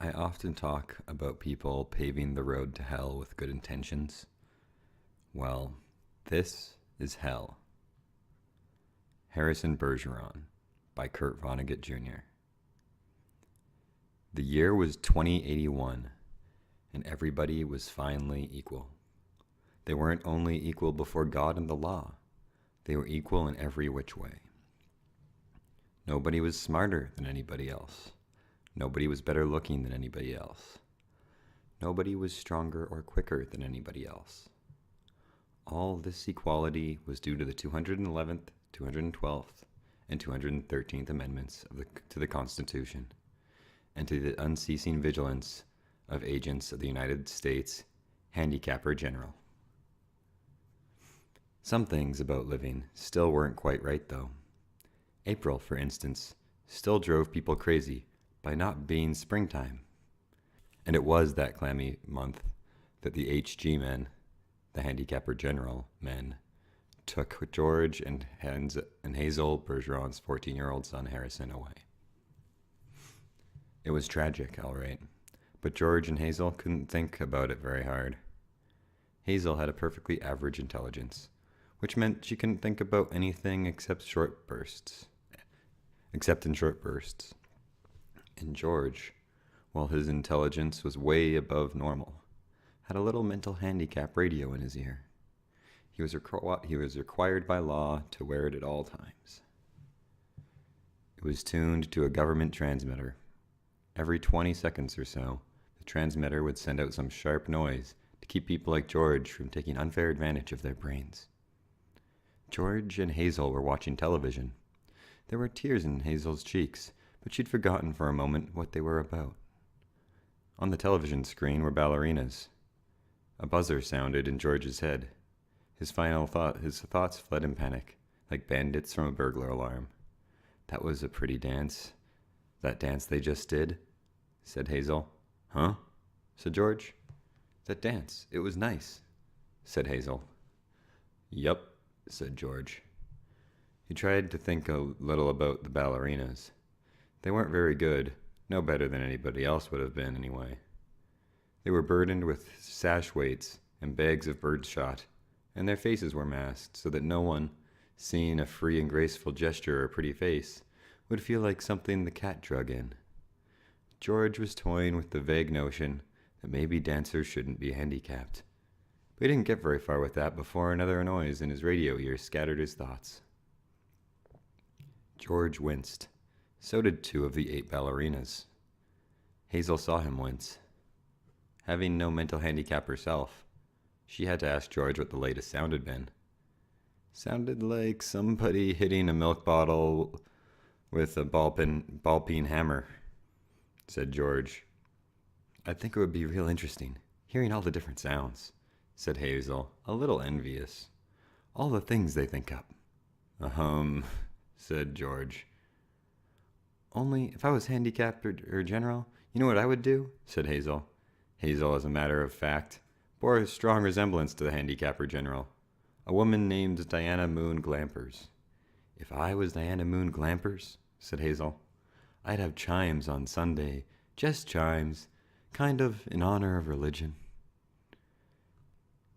I often talk about people paving the road to hell with good intentions. Well, this is hell. Harrison Bergeron by Kurt Vonnegut Jr. The year was 2081, and everybody was finally equal. They weren't only equal before God and the law, they were equal in every which way. Nobody was smarter than anybody else. Nobody was better looking than anybody else. Nobody was stronger or quicker than anybody else. All this equality was due to the 211th, 212th, and 213th Amendments to the Constitution, and to the unceasing vigilance of agents of the United States Handicapper General. Some things about living still weren't quite right, though. April, for instance, still drove people crazy by not being springtime. And it was that clammy month that the HG men, the Handicapper General men, took George and Hazel Bergeron's 14-year-old son Harrison away. It was tragic, all right, but George and Hazel couldn't think about it very hard. Hazel had a perfectly average intelligence, which meant she couldn't think about anything except in short bursts. And George, while his intelligence was way above normal, had a little mental handicap radio in his ear. He was required by law to wear it at all times. It was tuned to a government transmitter. Every 20 seconds or so, the transmitter would send out some sharp noise to keep people like George from taking unfair advantage of their brains. George and Hazel were watching television. There were tears in Hazel's cheeks, but she'd forgotten for a moment what they were about. On the television screen were ballerinas. A buzzer sounded in George's head. His thoughts fled in panic, like bandits from a burglar alarm. "That was a pretty dance. That dance they just did," said Hazel. "Huh?" said George. "That dance. It was nice," said Hazel. "Yup," said George. He tried to think a little about the ballerinas. They weren't very good, no better than anybody else would have been anyway. They were burdened with sash weights and bags of birdshot, and their faces were masked so that no one, seeing a free and graceful gesture or a pretty face, would feel like something the cat drug in. George was toying with the vague notion that maybe dancers shouldn't be handicapped. But he didn't get very far with that before another noise in his radio ear scattered his thoughts. George winced. So did 2 of the 8 ballerinas. Hazel saw him wince. Having no mental handicap herself, she had to ask George what the latest sound had been. "Sounded like somebody hitting a milk bottle with a ball-peen hammer," said George. "I think it would be real interesting, hearing all the different sounds," said Hazel, a little envious. "All the things they think up." Said George. "Only, if I was handicapped or general, you know what I would do?" said Hazel. Hazel, as a matter of fact, bore a strong resemblance to the handicapper general, a woman named Diana Moon Glampers. "If I was Diana Moon Glampers," said Hazel, "I'd have chimes on Sunday, just chimes, kind of in honor of religion."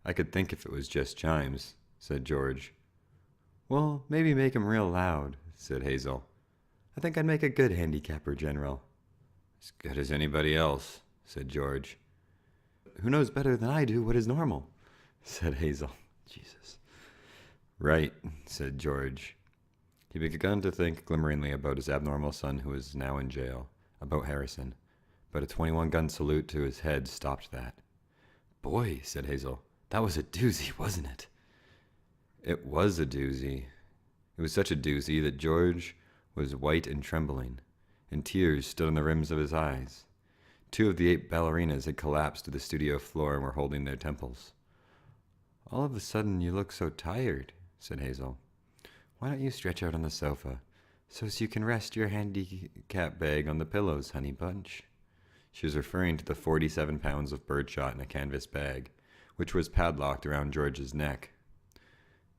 "I could think if it was just chimes," said George. "Well, maybe make 'em real loud," said Hazel. "I think I'd make a good handicapper general." "As good as anybody else," said George. "Who knows better than I do what is normal?" said Hazel. Jesus. "Right," said George. He began to think glimmeringly about his abnormal son who was now in jail, about Harrison, but a 21-gun salute to his head stopped that. "Boy," said Hazel, "that was a doozy, wasn't it?" It was a doozy. It was such a doozy that George was white and trembling, and tears stood on the rims of his eyes. 2 of the 8 ballerinas had collapsed to the studio floor and were holding their temples. "All of a sudden you look so tired," said Hazel. "Why don't you stretch out on the sofa, so you can rest your handicap bag on the pillows, honey bunch?" She was referring to the 47 pounds of birdshot in a canvas bag, which was padlocked around George's neck.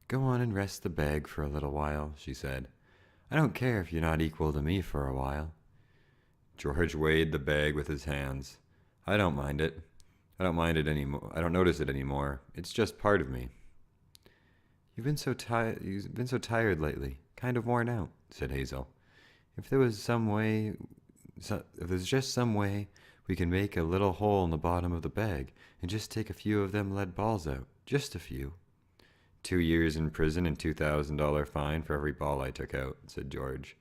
"Go on and rest the bag for a little while," she said. "I don't care if you're not equal to me for a while." George weighed the bag with his hands. I don't mind it. I don't mind it anymore. I don't notice it anymore. It's just part of me. You've been so tired lately. Kind of worn out, said Hazel. If there was some way, if there's just some way we can make a little hole in the bottom of the bag and just take a few of them lead balls out. Just a few. 2 years in prison and $2,000 fine for every ball I took out, said George.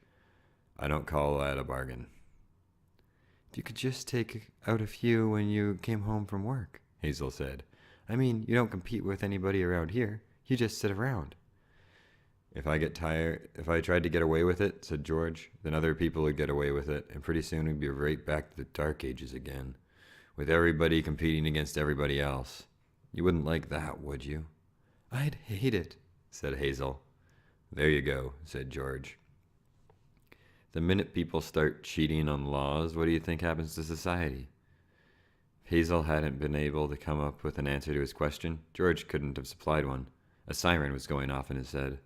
I don't call that a bargain. If you could just take out a few when you came home from work, Hazel said. I mean, you don't compete with anybody around here. You just sit around. If I tried to get away with it, said George, then other people would get away with it, and pretty soon we'd be right back to the Dark Ages again, with everybody competing against everybody else. You wouldn't like that, would you? I'd hate it, said Hazel. There you go, said George. The minute people start cheating on laws, what do you think happens to society? If Hazel hadn't been able to come up with an answer to his question, George couldn't have supplied one. A siren was going off in his head.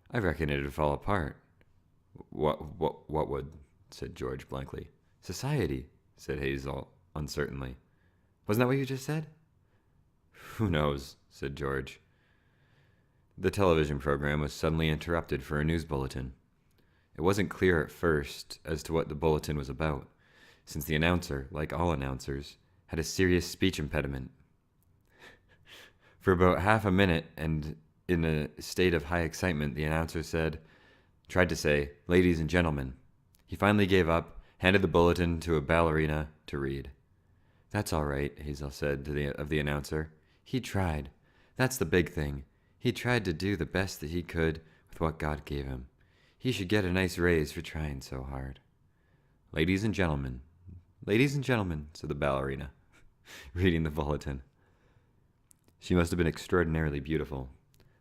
I reckon it'd fall apart. What would? Said George blankly. Society, said Hazel uncertainly. Wasn't that what you just said? Who knows, said George. The television program was suddenly interrupted for a news bulletin. It wasn't clear at first as to what the bulletin was about, since the announcer, like all announcers, had a serious speech impediment. For about half a minute, and in a state of high excitement, the announcer tried to say, ladies and gentlemen. He finally gave up, handed the bulletin to a ballerina to read. That's all right, Hazel said of the announcer. He tried. That's the big thing. He tried to do the best that he could with what God gave him. He should get a nice raise for trying so hard. Ladies and gentlemen, said the ballerina, reading the bulletin. She must have been extraordinarily beautiful,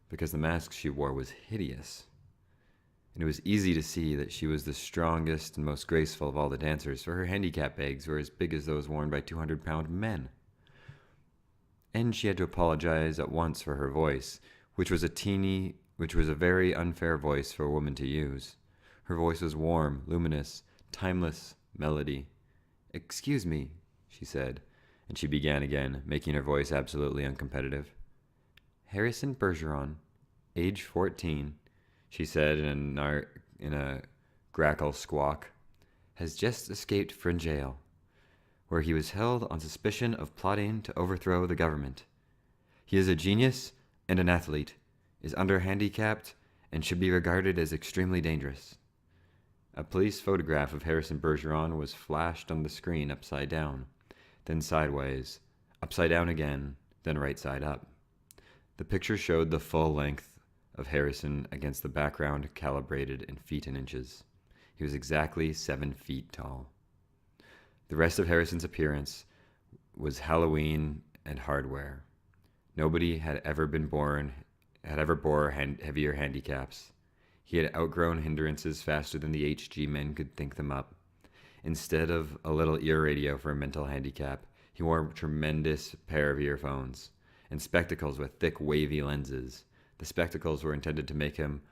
because the mask she wore was hideous. And it was easy to see that she was the strongest and most graceful of all the dancers, for her handicap bags were as big as those worn by 200-pound men. And she had to apologize at once for her voice, which was a very unfair voice for a woman to use. Her voice was warm, luminous, timeless melody. Excuse me, she said, and she began again, making her voice absolutely uncompetitive. Harrison Bergeron, age 14, she said in a grackle squawk, has just escaped from jail, where he was held on suspicion of plotting to overthrow the government. He is a genius and an athlete, is under-handicapped, and should be regarded as extremely dangerous. A police photograph of Harrison Bergeron was flashed on the screen upside down, then sideways, upside down again, then right side up. The picture showed the full length of Harrison against the background calibrated in feet and inches. He was exactly 7 feet tall. The rest of Harrison's appearance was Halloween and hardware. Nobody had ever bore heavier handicaps. He had outgrown hindrances faster than the HG men could think them up. Instead of a little ear radio for a mental handicap, he wore a tremendous pair of earphones and spectacles with thick, wavy lenses. The spectacles were intended to make him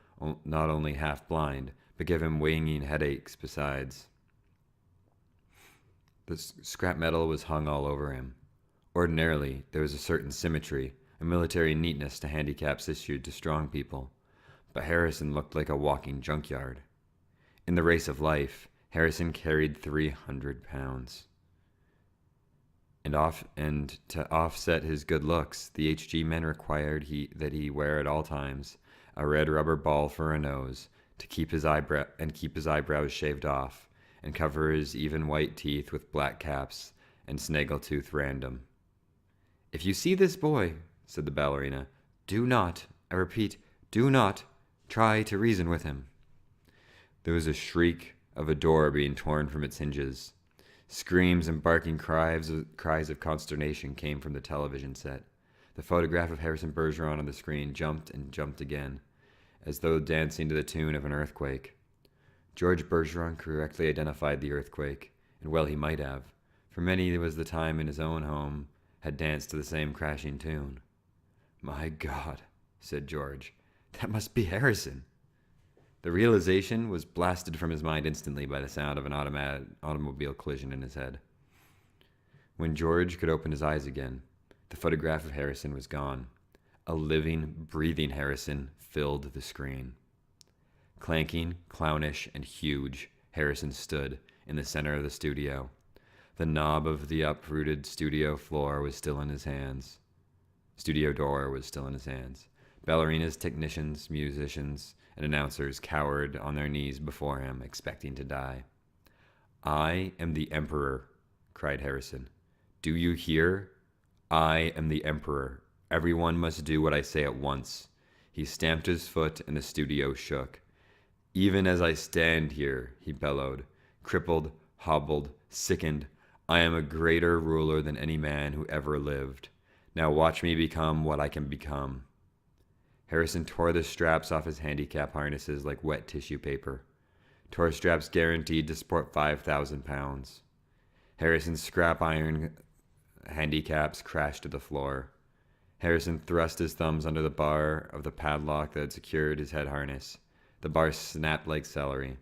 not only half blind, but give him winging headaches besides. The scrap metal was hung all over him. Ordinarily, there was a certain symmetry, a military neatness to handicaps issued to strong people, but Harrison looked like a walking junkyard. In the race of life, Harrison carried 300 pounds. And to offset his good looks, the HG men required that he wear at all times a red rubber ball for a nose to keep his eyebrows shaved off, and cover his even white teeth with black caps and snaggletooth random. If you see this boy, said the ballerina, do not, I repeat, do not try to reason with him. There was a shriek of a door being torn from its hinges. Screams and barking cries of consternation came from the television set. The photograph of Harrison Bergeron on the screen jumped and jumped again, as though dancing to the tune of an earthquake. George Bergeron correctly identified the earthquake, and well he might have, for many was the time in his own home had danced to the same crashing tune. My God, said George, that must be Harrison. The realization was blasted from his mind instantly by the sound of an automobile collision in his head. When George could open his eyes again, the photograph of Harrison was gone. A living, breathing Harrison filled the screen. Clanking, clownish, and huge, Harrison stood in the center of the studio. The knob of the uprooted studio floor was still in his hands. Studio door was still in his hands. Ballerinas, technicians, musicians, and announcers cowered on their knees before him, expecting to die. "I am the Emperor," cried Harrison. "Do you hear? I am the Emperor. Everyone must do what I say at once." He stamped his foot and the studio shook. "Even as I stand here," he bellowed, "crippled, hobbled, sickened, I am a greater ruler than any man who ever lived. Now watch me become what I can become." Harrison tore the straps off his handicap harnesses like wet tissue paper. Tore straps guaranteed to support 5,000 pounds. Harrison's scrap iron handicaps crashed to the floor. Harrison thrust his thumbs under the bar of the padlock that had secured his head harness. The bar snapped like celery.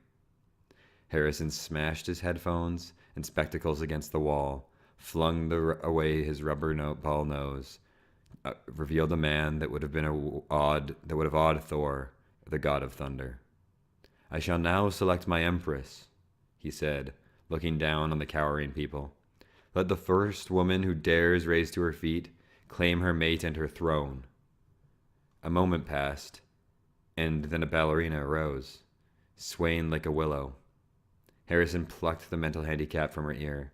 Harrison smashed his headphones and spectacles against the wall, flung away his rubber ball nose, revealed a man that would have awed Thor, the god of thunder. "I shall now select my empress," he said, looking down on the cowering people. "Let the first woman who dares raise to her feet claim her mate and her throne." A moment passed, and then a ballerina arose, swaying like a willow. Harrison plucked the mental handicap from her ear,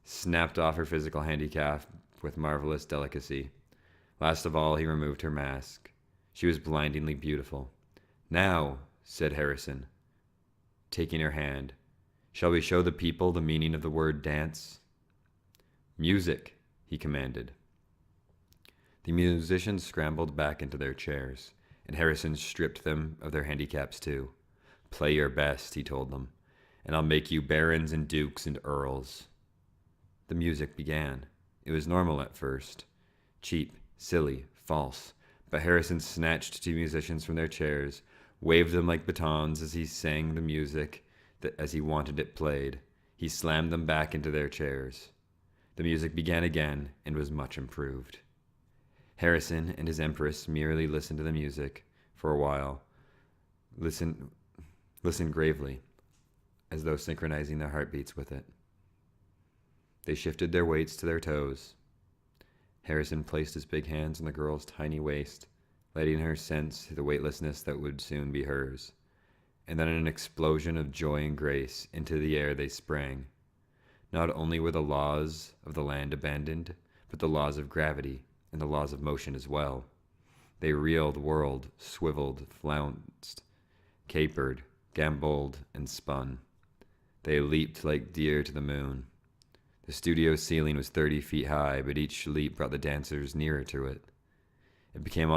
snapped off her physical handicap with marvelous delicacy. Last of all, he removed her mask. She was blindingly beautiful. "Now," said Harrison, taking her hand, "shall we show the people the meaning of the word dance?" "Music," he commanded. The musicians scrambled back into their chairs, and Harrison stripped them of their handicaps too. "Play your best," he told them, "and I'll make you barons and dukes and earls." The music began. It was normal at first. Cheap, silly, false. But Harrison snatched two musicians from their chairs, waved them like batons as he sang the music as he wanted it played. He slammed them back into their chairs. The music began again and was much improved. Harrison and his empress merely listened to the music for a while. Listened gravely, as though synchronizing their heartbeats with it. They shifted their weights to their toes. Harrison placed his big hands on the girl's tiny waist, letting her sense the weightlessness that would soon be hers. And then in an explosion of joy and grace, into the air they sprang. Not only were the laws of the land abandoned, but the laws of gravity and the laws of motion as well. They reeled, whirled, swiveled, flounced, capered, gamboled, and spun. They leaped like deer to the moon. The studio ceiling was 30 feet high, but each leap brought the dancers nearer to it. It became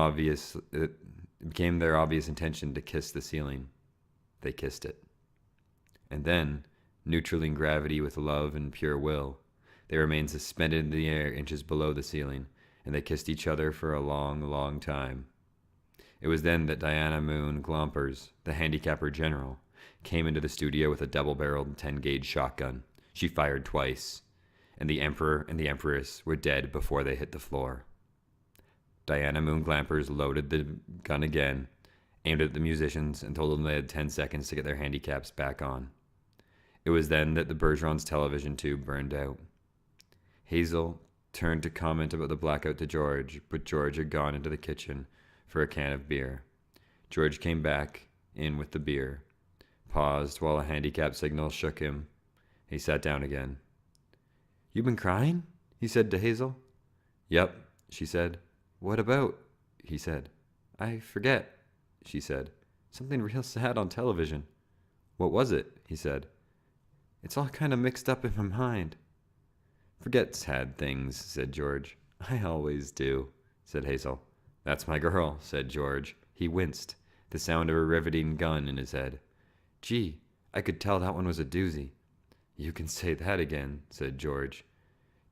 their obvious intention to kiss the ceiling. They kissed it. And then, neutraling gravity with love and pure will, they remained suspended in the air inches below the ceiling, and they kissed each other for a long, long time. It was then that Diana Moon Glompers, the handicapper general, came into the studio with a double-barreled 10-gauge shotgun. She fired twice, and the Emperor and the Empress were dead before they hit the floor. Diana Moon Glampers loaded the gun again, aimed at the musicians, and told them they had 10 seconds to get their handicaps back on. It was then that the Bergeron's television tube burned out. Hazel turned to comment about the blackout to George, but George had gone into the kitchen for a can of beer. George came back in with the beer, paused while a handicap signal shook him. He sat down again. "You been crying?" he said to Hazel. "Yep," she said. "What about?" he said. "I forget," she said. "Something real sad on television." "What was it?" he said. "It's all kind of mixed up in my mind." "Forget sad things," said George. "I always do," said Hazel. "That's my girl," said George. He winced, the sound of a riveting gun in his head. "Gee, I could tell that one was a doozy." "You can say that again," said George.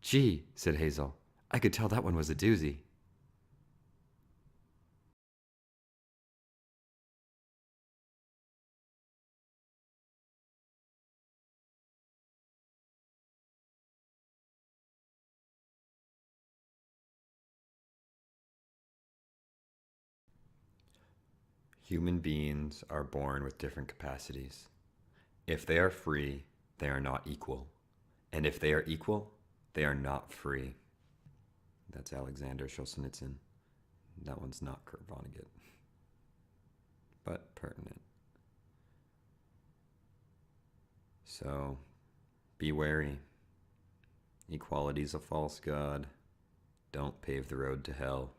"Gee," said Hazel, "I could tell that one was a doozy." Human beings are born with different capacities. If they are free, they are not equal. And if they are equal, they are not free. That's Alexander Solzhenitsyn. That one's not Kurt Vonnegut, but pertinent. So, be wary. Equality's a false god. Don't pave the road to hell.